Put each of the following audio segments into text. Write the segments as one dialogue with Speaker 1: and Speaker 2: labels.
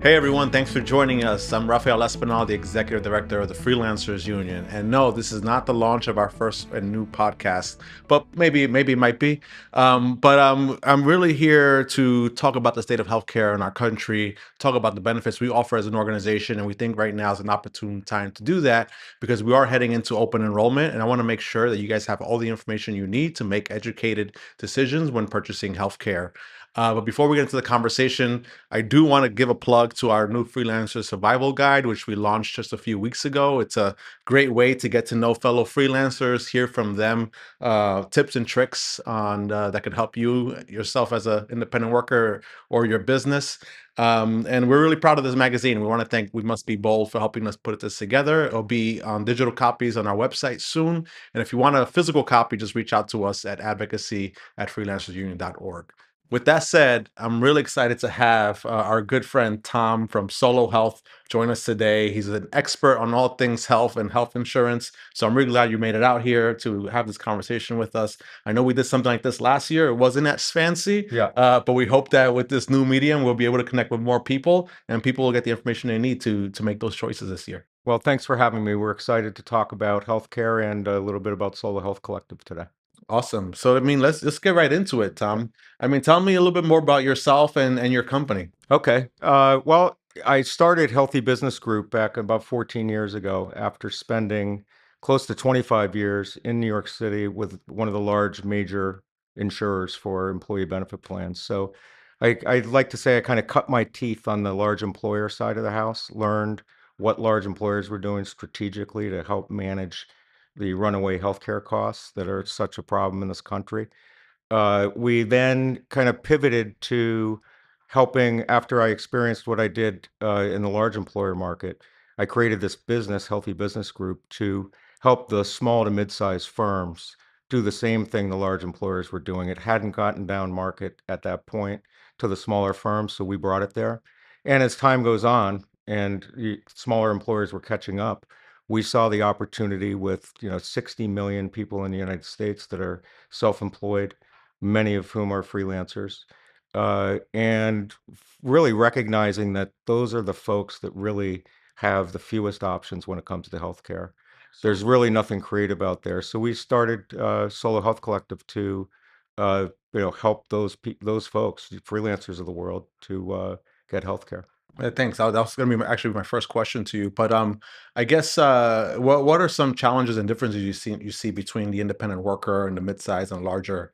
Speaker 1: Hey everyone, thanks for joining us. I'm Rafael Espinal, the Executive Director of the Freelancers Union. And no, this is not the launch of our first and new podcast, but maybe it might be. I'm really here to talk about the state of healthcare in our country, talk about the benefits we offer as an organization. And we think right now is an opportune time to do that because we are heading into open enrollment. And I want to make sure that you guys have all the information you need to make educated decisions when purchasing healthcare. But before we get into the conversation, I do want to give a plug to our new Freelancer Survival Guide, which we launched just a few weeks ago. It's a great way to get to know fellow freelancers, hear from them, tips and tricks on that could help you yourself as an independent worker or your business. And we're really proud of this magazine. We want to thank We Must Be Bold for helping us put this together. It'll be on digital copies on our website soon. And if you want a physical copy, just reach out to us at advocacy@freelancersunion.org. With that said, I'm really excited to have our good friend Tom from Solo Health join us today. He's an expert on all things health and health insurance. So I'm really glad you made it out here to have this conversation with us. I know we did something like this last year. It wasn't as fancy, but we hope that with this new medium, we'll be able to connect with more people and people will get the information they need to make those choices this year.
Speaker 2: Well, thanks for having me. We're excited to talk about healthcare and a little bit about Solo Health Collective today.
Speaker 1: Awesome. So, I mean, let's get right into it, Tom. I mean, tell me a little bit more about yourself and your company.
Speaker 2: Okay. Well, I started Healthy Business Group back about 14 years ago after spending close to 25 years in New York City with one of the large major insurers for employee benefit plans. So I'd like to say I kind of cut my teeth on the large employer side of the house, learned what large employers were doing strategically to help manage the runaway healthcare costs that are such a problem in this country. We then kind of pivoted to helping after I experienced what I did in the large employer market. I created this business, Healthy Business Group, to help the small to mid-sized firms do the same thing the large employers were doing. It hadn't gotten down market at that point to the smaller firms, so we brought it there. And as time goes on and smaller employers were catching up, we saw the opportunity with 60 million people in the United States that are self-employed, many of whom are freelancers, and really recognizing that those are the folks that really have the fewest options when it comes to healthcare. There's really nothing creative out there. So we started Solo Health Collective to, help those folks, the freelancers of the world, to get healthcare.
Speaker 1: Thanks. That was going to be actually my first question to you. But I guess what are some challenges and differences you see between the independent worker and the mid-sized and larger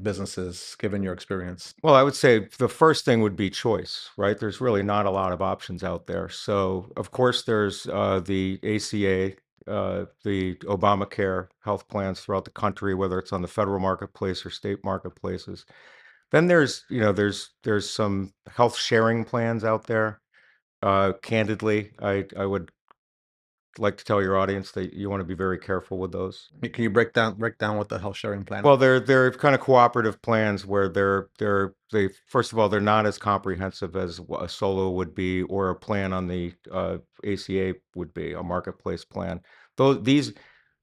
Speaker 1: businesses, given your experience?
Speaker 2: Well, I would say the first thing would be choice, right? There's really not a lot of options out there. So, of course, there's the ACA, the Obamacare health plans throughout the country, whether it's on the federal marketplace or state marketplaces. Then there's some health sharing plans out there. Candidly, I would like to tell your audience that you want to be very careful with those.
Speaker 1: Can you break down what the health sharing plan
Speaker 2: Well,
Speaker 1: is?
Speaker 2: they're kind of cooperative plans where they first of all, they're not as comprehensive as a solo would be or a plan on the ACA would be, a marketplace plan. These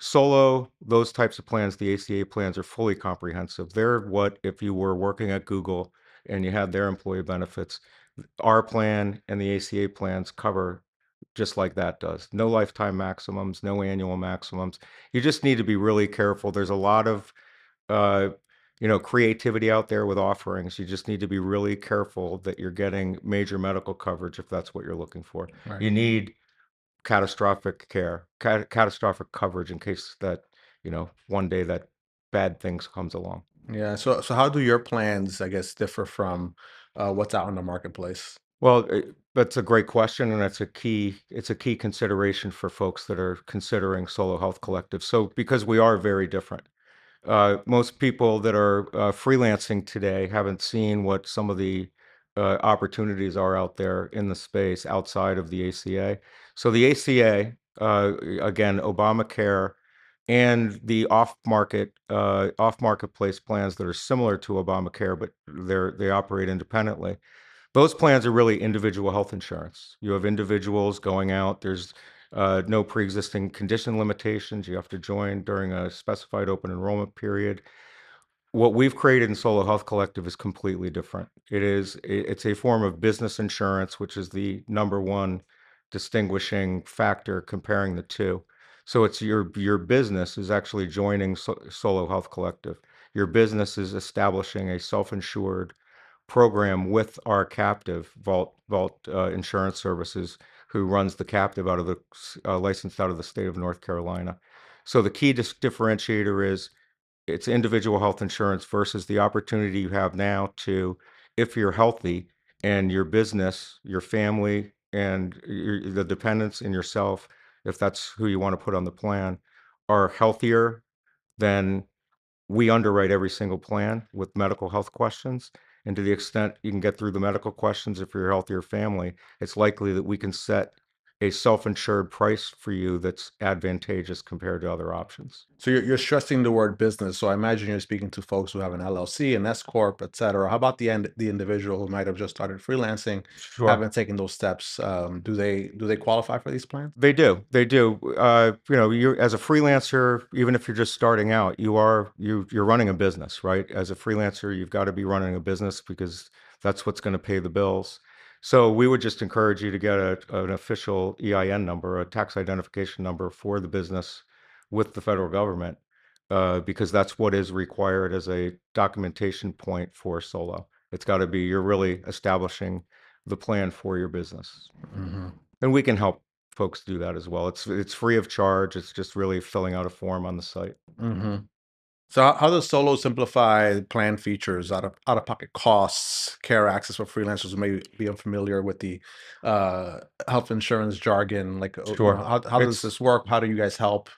Speaker 2: solo, those types of plans, the ACA plans are fully comprehensive. They're what if you were working at Google and you had their employee benefits, our plan and the ACA plans cover just like that does. No lifetime maximums, no annual maximums. You just need to be really careful. There's a lot of uh, creativity out there with offerings. You just need to be really careful that you're getting major medical coverage if that's what you're looking for.
Speaker 1: Right.
Speaker 2: You need catastrophic care, catastrophic coverage in case that, one day that bad things comes along.
Speaker 1: Yeah. So how do your plans, I guess, differ from what's out in the marketplace?
Speaker 2: Well, that's a great question, and it's a key consideration for folks that are considering solo health collectives. So because we are very different. Most people that are freelancing today haven't seen what some of the opportunities are out there in the space outside of the ACA. So the ACA, again, Obamacare, and the off marketplace plans that are similar to Obamacare, but they operate independently. Those plans are really individual health insurance. You have individuals going out. There's no pre-existing condition limitations. You have to join during a specified open enrollment period. What we've created in Solo Health Collective is completely different. It's a form of business insurance, which is the number one distinguishing factor comparing the two. So it's your business is actually joining Solo Health Collective. Your business is establishing a self-insured program with our captive Vault Insurance Services, who runs the captive out of the licensed out of the state of North Carolina. So the key differentiator is it's individual health insurance versus the opportunity you have now to, if you're healthy and your business, your family, and the dependents and yourself, if that's who you want to put on the plan, are healthier, then we underwrite every single plan with medical health questions. And to the extent you can get through the medical questions, if you're a healthier family, it's likely that we can set a self-insured price for you that's advantageous compared to other options.
Speaker 1: So you're stressing the word business. So I imagine you're speaking to folks who have an LLC, an S corp, et cetera. How about the individual who might have just started freelancing,
Speaker 2: Sure.
Speaker 1: haven't taken those steps? Do they qualify for these plans?
Speaker 2: They do. They do. You as a freelancer, even if you're just starting out, you're running a business, right? As a freelancer, you've got to be running a business because that's what's going to pay the bills. So we would just encourage you to get an official EIN number, a tax identification number for the business with the federal government, because that's what is required as a documentation point for solo. It's got to be you're really establishing the plan for your business.
Speaker 1: Hmm.
Speaker 2: And we can help folks do that as well. It's free of charge. It's just really filling out a form on the site.
Speaker 1: Hmm. So how does Solo simplify plan features, out of pocket costs, care access for freelancers who may be unfamiliar with the uh, health insurance jargon? Like,
Speaker 2: Sure.
Speaker 1: how does
Speaker 2: It's
Speaker 1: this work? How do you guys help?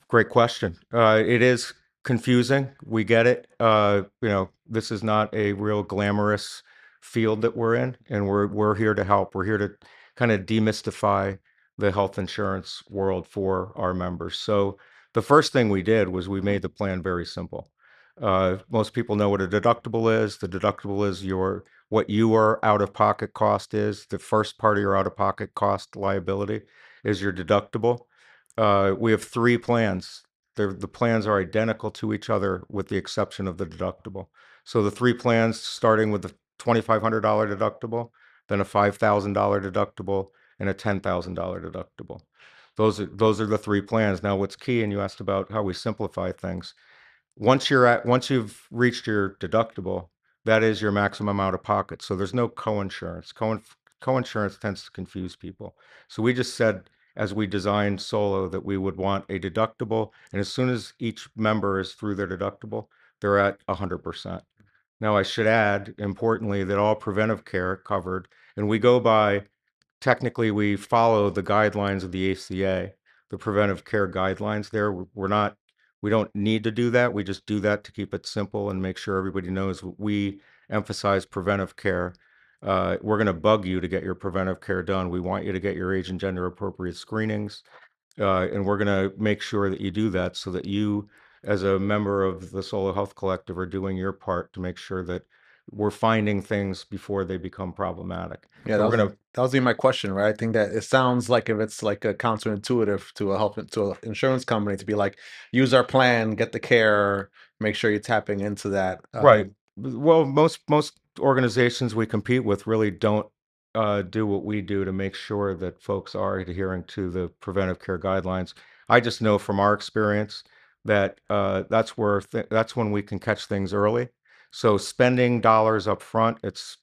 Speaker 2: Great question. It is confusing. We get it. This is not a real glamorous field that we're in, and we're here to help. We're here to kind of demystify the health insurance world for our members. So the first thing we did was we made the plan very simple. Most people know what a deductible is. The deductible is what your out-of-pocket cost is. The first part of your out-of-pocket cost liability is your deductible. We have three plans. The plans are identical to each other with the exception of the deductible. So the three plans, starting with the $2,500 deductible, then a $5,000 deductible, and a $10,000 deductible. Those are the three plans. Now, what's key, and you asked about how we simplify things. Once you've reached your deductible, that is your maximum out of pocket. So there's no co-insurance. Co-insurance tends to confuse people. So we just said, as we designed Solo, that we would want a deductible, and as soon as each member is through their deductible, they're at 100%. Now, I should add, importantly, that all preventive care covered, and we go by technically we follow the guidelines of the ACA, the preventive care guidelines there. We don't need to do that. We just do that to keep it simple and make sure everybody knows we emphasize preventive care. We're going to bug you to get your preventive care done. We want you to get your age and gender appropriate screenings. And we're going to make sure that you do that so that you, as a member of the Solo Health Collective, are doing your part to make sure that we're finding things before they become problematic.
Speaker 1: Yeah,
Speaker 2: And we're going to
Speaker 1: that was even my question, right? I think that it sounds like if it's like a counterintuitive to a to an insurance company to be like, use our plan, get the care, make sure you're tapping into that.
Speaker 2: Right. Well, most organizations we compete with really don't do what we do to make sure that folks are adhering to the preventive care guidelines. I just know from our experience that that's when we can catch things early. So spending dollars up front, it's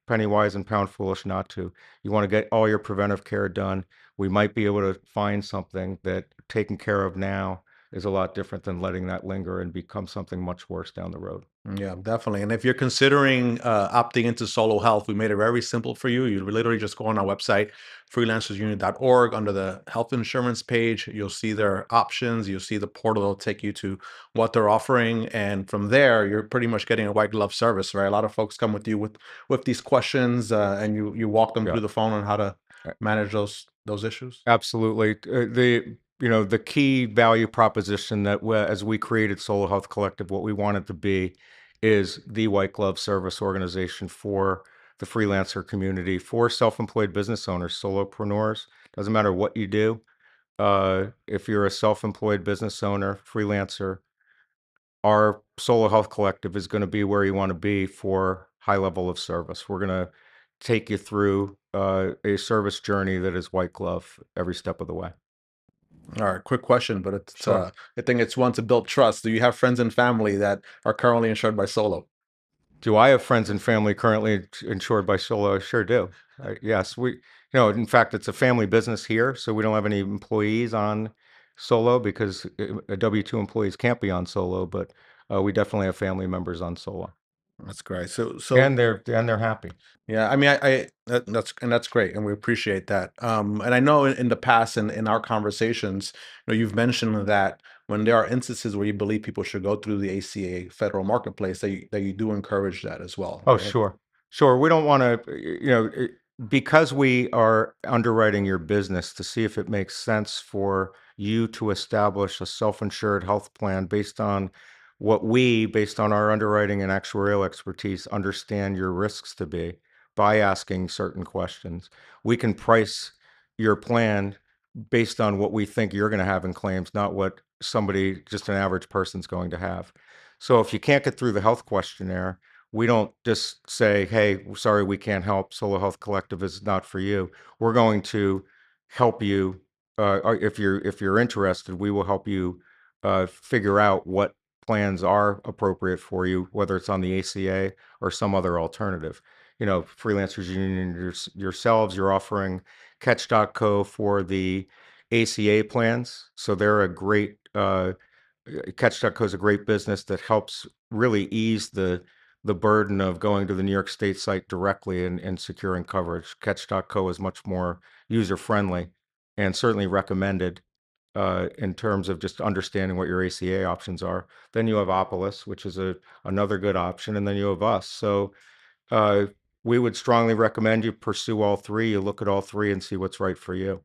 Speaker 2: penny wise and pound foolish not to. You want to get all your preventive care done. We might be able to find something that taken care of now is a lot different than letting that linger and become something much worse down the road.
Speaker 1: Yeah, definitely. And if you're considering opting into solo health, we made it very simple for you. You literally just go on our website, freelancersunion.org, under the health insurance page. You'll see their options. You'll see the portal that'll take you to what they're offering. And from there, you're pretty much getting a white glove service, right? A lot of folks come with you with these questions, and you walk them
Speaker 2: Yeah.
Speaker 1: through the phone on how to
Speaker 2: Uh,
Speaker 1: manage those issues.
Speaker 2: Absolutely. The key value proposition that as we created Solo Health Collective, what we wanted to be is the white glove service organization for the freelancer community, for self-employed business owners, solopreneurs. Doesn't matter what you do. If you're a self-employed business owner, freelancer, our Solo Health Collective is going to be where you want to be for high level of service. We're going to take you through a service journey that is white glove every step of the way.
Speaker 1: All right, quick question, but
Speaker 2: Sure.
Speaker 1: I think it's one to build trust. Do you have friends and family that are currently insured by Solo?
Speaker 2: Do I have friends and family currently insured by Solo? I sure do. Yes, in fact, it's a family business here, so we don't have any employees on Solo because W-2 employees can't be on Solo, but we definitely have family members on Solo,
Speaker 1: That's great. So
Speaker 2: and they're happy.
Speaker 1: yeah, I mean, that's great, and we appreciate that. And I know in the past, in our conversations, you've mentioned that when there are instances where you believe people should go through the ACA federal marketplace, that you do encourage that as well,
Speaker 2: Oh,
Speaker 1: right?
Speaker 2: sure. Sure. We don't want to, because we are underwriting your business to see if it makes sense for you to establish a self-insured health plan based on based on our underwriting and actuarial expertise, understand your risks to be by asking certain questions. We can price your plan based on what we think you're going to have in claims, not what somebody, just an average person's going to have. So if you can't get through the health questionnaire, we don't just say, hey, sorry, we can't help. Solo Health Collective is not for you. We're going to help you. Or if you're interested, we will help you figure out what plans are appropriate for you, whether it's on the ACA or some other alternative. Freelancers Union yourselves, you're offering Catch.co for the ACA plans. So they're a great Catch.co is a great business that helps really ease the burden of going to the New York State site directly and securing coverage. Catch.co is much more user friendly and certainly recommended in terms of just understanding what your ACA options are. Then you have Opolis, which is another good option, and then you have us. So uh, we would strongly recommend you pursue all three. You look at all three and see what's right for you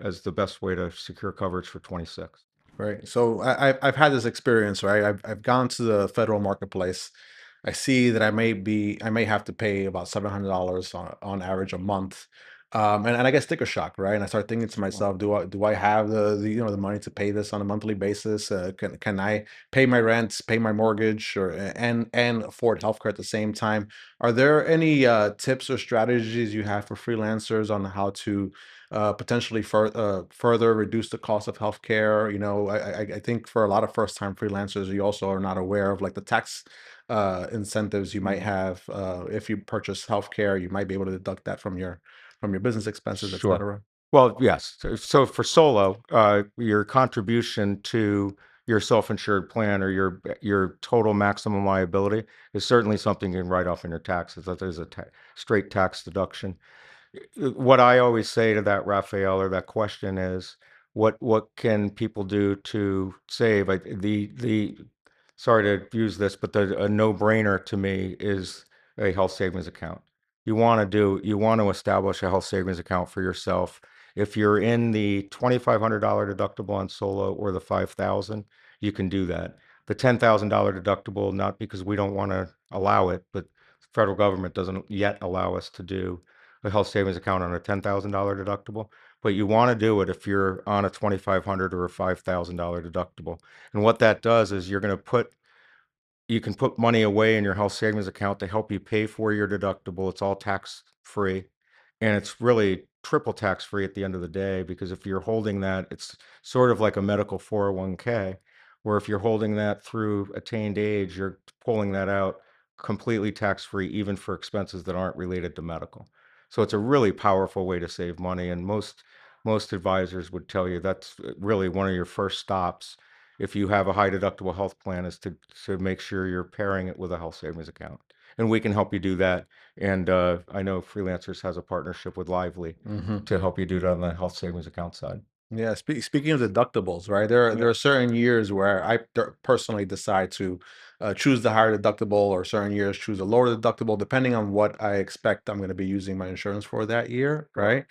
Speaker 2: as the best way to secure coverage for 26.
Speaker 1: Right. So I've had this experience, right? I've gone to the federal marketplace. I see that I may have to pay about $700 on average a month. And I get sticker shock, right? And I start thinking to myself, do I have the money to pay this on a monthly basis? Can I pay my rent, pay my mortgage, or and afford healthcare at the same time? Are there any tips or strategies you have for freelancers on how to potentially further reduce the cost of healthcare? I think for a lot of first-time freelancers, you also are not aware of like the tax incentives you might
Speaker 2: Mm.
Speaker 1: have if you purchase healthcare. You might be able to deduct that from your business expenses,
Speaker 2: Sure.
Speaker 1: etc.
Speaker 2: Well, yes. So for solo, your contribution to your self-insured plan or your total maximum liability is certainly something you can write off in your taxes. That is a straight tax deduction. What I always say to that, Raphael, or that question is, what can people do to save? The sorry to use this, but a no-brainer to me is a health savings account. You want to establish a health savings account for yourself. If you're in the $2,500 deductible on solo or the 5,000, you can do that. The $10,000 deductible, not because we don't want to allow it, but the federal government doesn't yet allow us to do a health savings account on a $10,000 deductible, but you want to do it if you're on a 2,500 or a $5,000 deductible. And what that does is you can put money away in your health savings account to help you pay for your deductible. It's all tax free. And it's really triple tax free at the end of the day because if you're holding that, it's sort of like a medical 401k, where if you're holding that through attained age, you're pulling that out completely tax free, even for expenses that aren't related to medical. So it's a really powerful way to save money. And most advisors would tell you that's really one of your first stops if you have a high deductible health plan is to make sure you're pairing it with a health savings account. And we can help you do that. And I know Freelancers has a partnership with Lively
Speaker 1: Hmm.
Speaker 2: to help you do that on the health savings account side.
Speaker 1: Yeah, speaking of deductibles, right? There
Speaker 2: Yeah.
Speaker 1: are certain years where personally decide to choose the higher deductible, or certain years choose a lower deductible, depending on what I expect I'm going to be using my insurance for that year,
Speaker 2: Sure.
Speaker 1: right?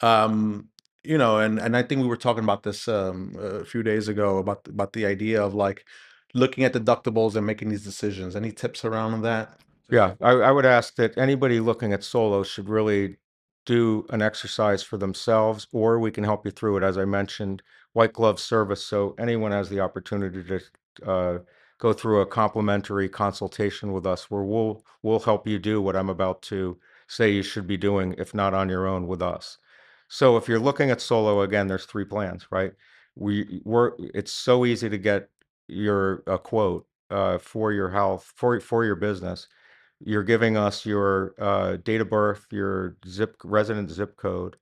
Speaker 1: Um, and I think we were talking about this a few days ago about the idea of like looking at deductibles and making these decisions. Any tips around that?
Speaker 2: Yeah, I would ask that anybody looking at solo should really do an exercise for themselves, or we can help you through it. As I mentioned, white glove service. So anyone has the opportunity to go through a complimentary consultation with us where we'll help you do what I'm about to say you should be doing, if not on your own with us. So if you're looking at solo, again, there's three plans, right? It's so easy to get your a quote for your health, for your business. You're giving us your date of birth, your resident zip code,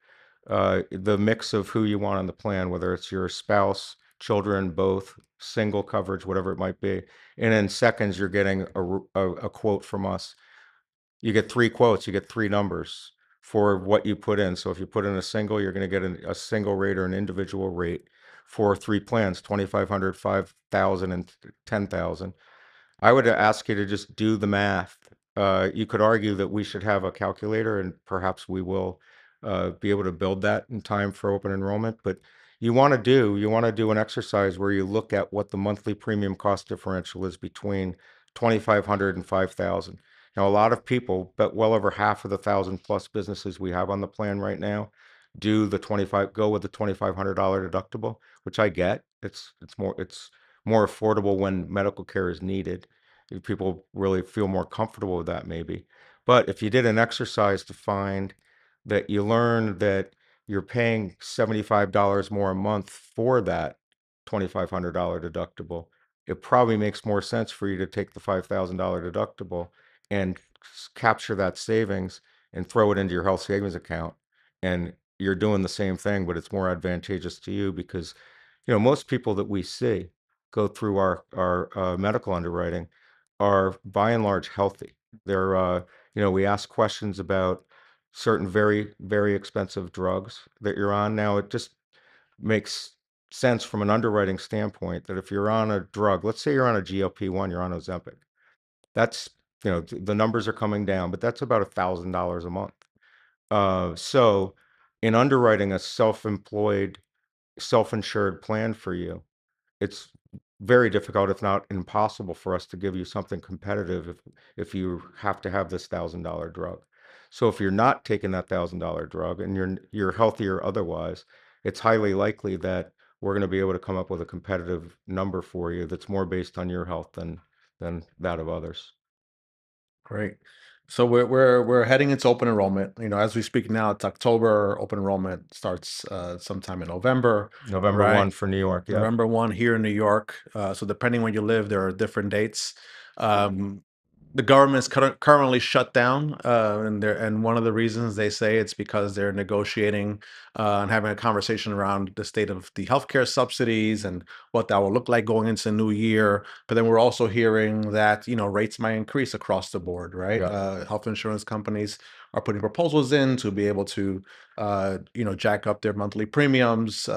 Speaker 2: the mix of who you want on the plan, whether it's your spouse, children, both, single coverage, whatever it might be. And in seconds, you're getting a quote from us. You get three quotes, you get three numbers for what you put in. So if you put in a single, you're going to get a single rate or an individual rate for three plans, 2,500, 5,000, and 10,000. I would ask you to just do the math. You could argue that we should have a calculator, and perhaps we will be able to build that in time for open enrollment. But you want to do an exercise where you look at what the monthly premium cost differential is between 2,500 and 5,000. Now, a lot of people, but well over half of the 1,000+ businesses we have on the plan right now, go with the $2,500 deductible, which I get. It's more affordable when medical care is needed. If people really feel more comfortable with that, maybe. But if you did an exercise to find that you learn that you're paying $75 more a month for that $2,500 deductible, it probably makes more sense for you to take the $5,000 deductible and capture that savings and throw it into your health savings account. And you're doing the same thing, but it's more advantageous to you because, most people that we see go through our medical underwriting are by and large healthy. We ask questions about certain very, very expensive drugs that you're on. Now, it just makes sense from an underwriting standpoint that if you're on a drug, let's say you're on a GLP-1, you're on Ozempic, that's, the numbers are coming down, but that's about $1,000 a month. So in underwriting a self-employed, self-insured plan for you, it's very difficult, if not impossible, for us to give you something competitive if you have to have this $1,000 drug. So if you're not taking that $1,000 drug and you're healthier otherwise, it's highly likely that we're going to be able to come up with a competitive number for you that's more based on your health than that of others.
Speaker 1: Great. So we're heading into open enrollment. As we speak now, it's October. Open enrollment starts sometime in November,
Speaker 2: November
Speaker 1: right?
Speaker 2: 1 for New York. Yep.
Speaker 1: November 1 here in New York. So depending where you live, there are different dates. Um, the government is currently shut down, and one of the reasons they say it's because they're negotiating and having a conversation around the state of the healthcare subsidies and what that will look like going into the new year. But then we're also hearing that rates might increase across the board, right?
Speaker 2: Yeah.
Speaker 1: Health insurance companies are putting proposals in to be able to jack up their monthly premiums.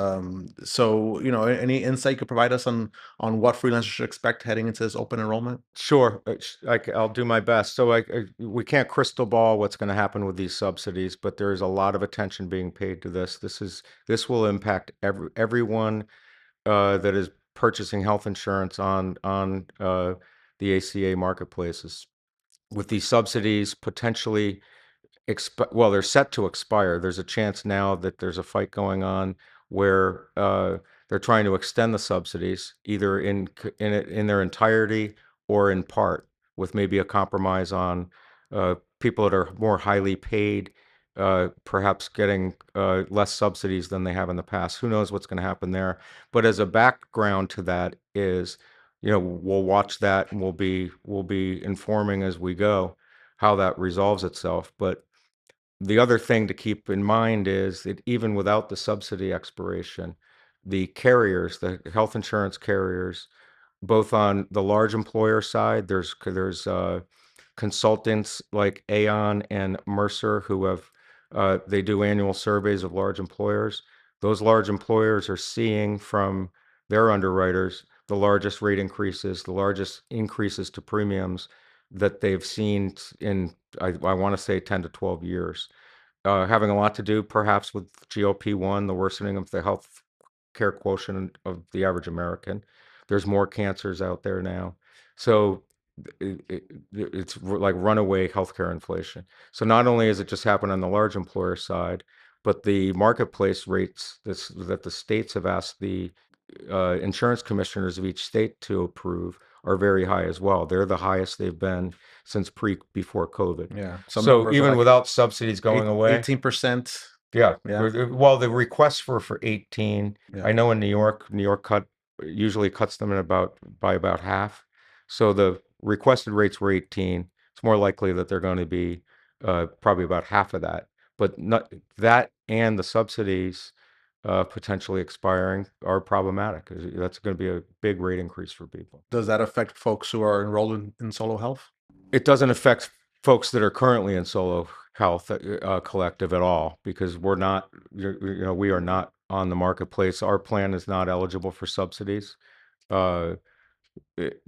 Speaker 1: So any insight you could provide us on what freelancers should expect heading into this open enrollment?
Speaker 2: Sure, I'll do my best. So we can't crystal ball what's going to happen with these subsidies, but there is a lot of attention being paid to this. This will impact everyone that is purchasing health insurance on the ACA marketplaces. With these subsidies potentially well, they're set to expire. There's a chance now that there's a fight going on where they're trying to extend the subsidies either in their entirety or in part, with maybe a compromise on people that are more highly paid, perhaps getting less subsidies than they have in the past. Who knows what's going to happen there? But as a background to that is, we'll watch that and we'll be informing as we go how that resolves itself. But the other thing to keep in mind is that even without the subsidy expiration, the health insurance carriers, both on the large employer side, there's consultants like Aon and Mercer who they do annual surveys of large employers. Those large employers are seeing from their underwriters the largest rate increases, the largest increases to premiums that they've seen in, I want to say, 10 to 12 years. Having a lot to do perhaps with GLP-1, the worsening of the health care quotient of the average American. There's more cancers out there now. So it's like runaway healthcare inflation. So not only has it just happened on the large employer side, but the marketplace rates that the states have asked the insurance commissioners of each state to approve are very high as well. They're the highest they've been since before COVID.
Speaker 1: Yeah. Some
Speaker 2: So
Speaker 1: numbers are
Speaker 2: even
Speaker 1: like
Speaker 2: without subsidies going away,
Speaker 1: 18%.
Speaker 2: yeah.
Speaker 1: Yeah.
Speaker 2: Well, the requests were for 18.
Speaker 1: Yeah.
Speaker 2: I know in New York usually cuts them by about half. So the requested rates were 18. It's more likely that they're going to be probably about half of that. But not that, and the subsidies potentially expiring are problematic. That's going to be a big rate increase for people.
Speaker 1: Does that affect folks who are enrolled in solo health?
Speaker 2: It doesn't affect folks that are currently in solo health collective at all, because we are not on the marketplace. Our plan is not eligible for subsidies. Uh, it-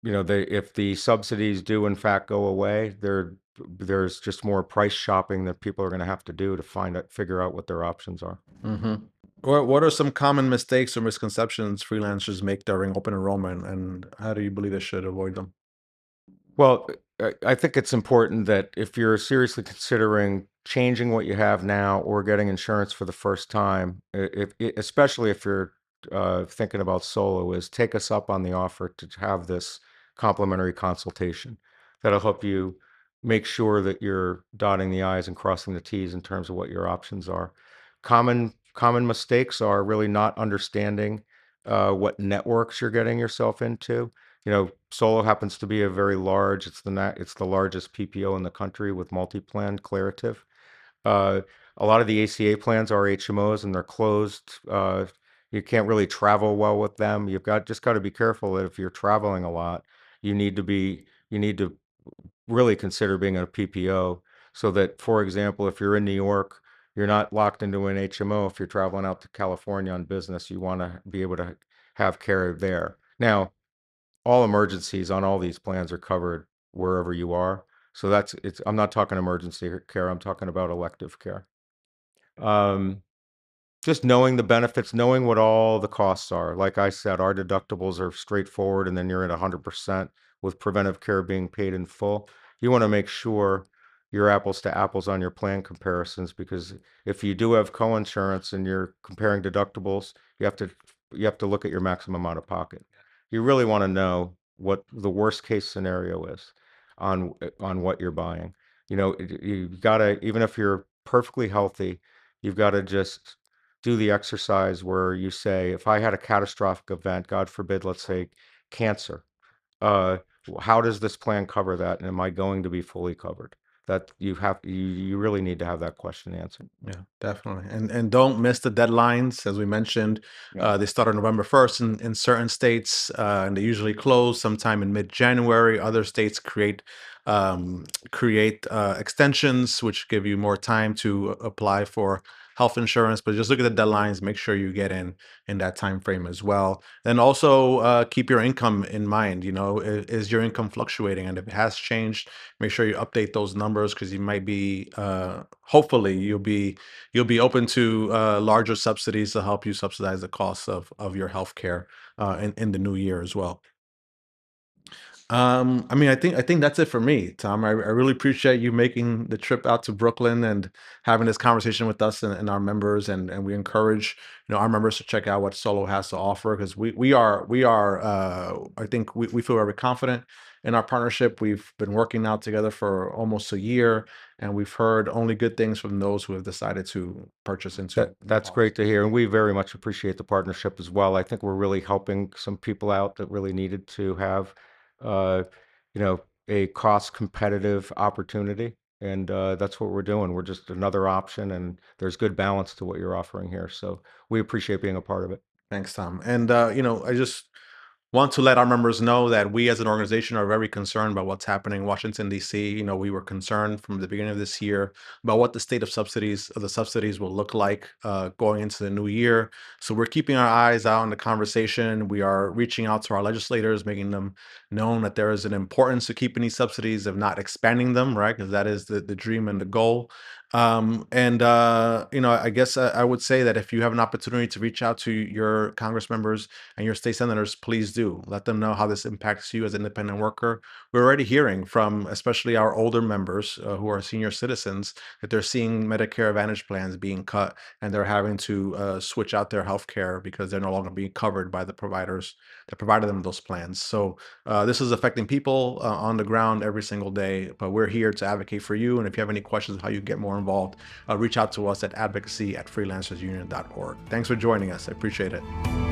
Speaker 2: if the subsidies do in fact go away, there's just more price shopping that people are going to have to do to figure out what their options are.
Speaker 1: Mm-hmm. What are some common mistakes or misconceptions freelancers make during open enrollment, and how do you believe they should avoid them?
Speaker 2: Well, I think it's important that if you're seriously considering changing what you have now or getting insurance for the first time, especially if you're thinking about solo, is take us up on the offer to have this complimentary consultation. That'll help you make sure that you're dotting the i's and crossing the t's in terms of what your options are. Common mistakes are really not understanding what networks you're getting yourself into. Solo happens to be a very large, it's the largest PPO in the country with multi-plan Clarative. Uh, a lot of the ACA plans are HMOs and they're closed. You can't really travel well with them. Just got to be careful that if you're traveling a lot, you need to really consider being a PPO so that, for example, if you're in New York, you're not locked into an HMO. If you're traveling out to California on business, you want to be able to have care there. Now, all emergencies on all these plans are covered wherever you are. So I'm not talking emergency care, I'm talking about elective care. Um, just knowing the benefits, knowing what all the costs are. Like I said, our deductibles are straightforward, and then you're at 100% with preventive care being paid in full. You want to make sure you're apples to apples on your plan comparisons, because if you do have co-insurance and you're comparing deductibles, you have to look at your maximum out of pocket. You really want to know what the worst case scenario is on what you're buying. You gotta, even if you're perfectly healthy, you've got to just do the exercise where you say, if I had a catastrophic event, God forbid, let's say cancer, uh, how does this plan cover that? And am I going to be fully covered? That you really need to have that question answered.
Speaker 1: Yeah, definitely. And don't miss the deadlines. As we mentioned,
Speaker 2: Yeah.
Speaker 1: they start on November 1st in certain states, and they usually close sometime in mid-January. Other states create extensions, which give you more time to apply for health insurance. But just look at the deadlines. Make sure you get in that time frame as well. And also keep your income in mind. Is your income fluctuating? And if it has changed, make sure you update those numbers, because you might be hopefully you'll be open to larger subsidies to help you subsidize the costs of your healthcare in the new year as well. I mean, I think that's it for me, Tom. I really appreciate you making the trip out to Brooklyn and having this conversation with us and our members, and we encourage our members to check out what Solo has to offer, because we are I think we feel very confident in our partnership. We've been working now together for almost a year, and we've heard only good things from those who have decided to purchase into the
Speaker 2: That's great
Speaker 1: policy.
Speaker 2: to hear, and we very much appreciate the partnership as well. I think we're really helping some people out that really needed to have, uh, a cost competitive opportunity, and that's what we're doing. We're just another option, and there's good balance to what you're offering here. So we appreciate being a part of it.
Speaker 1: Thanks, Tom. And I just want to let our members know that we as an organization are very concerned about what's happening in Washington, D.C. We were concerned from the beginning of this year about what the state of the subsidies will look like going into the new year. So we're keeping our eyes out on the conversation. We are reaching out to our legislators, making them known that there is an importance to keeping these subsidies, if not expanding them, right? Because that is the dream and the goal. I guess I would say that if you have an opportunity to reach out to your Congress members and your state senators, please do let them know how this impacts you as an independent worker. We're already hearing from, especially our older members who are senior citizens, that they're seeing Medicare Advantage plans being cut and they're having to switch out their health care because they're no longer being covered by the providers that provided them those plans. So this is affecting people on the ground every single day, but we're here to advocate for you. And if you have any questions on how you get more involved, reach out to us at advocacy@freelancersunion.org. Thanks for joining us. I appreciate it.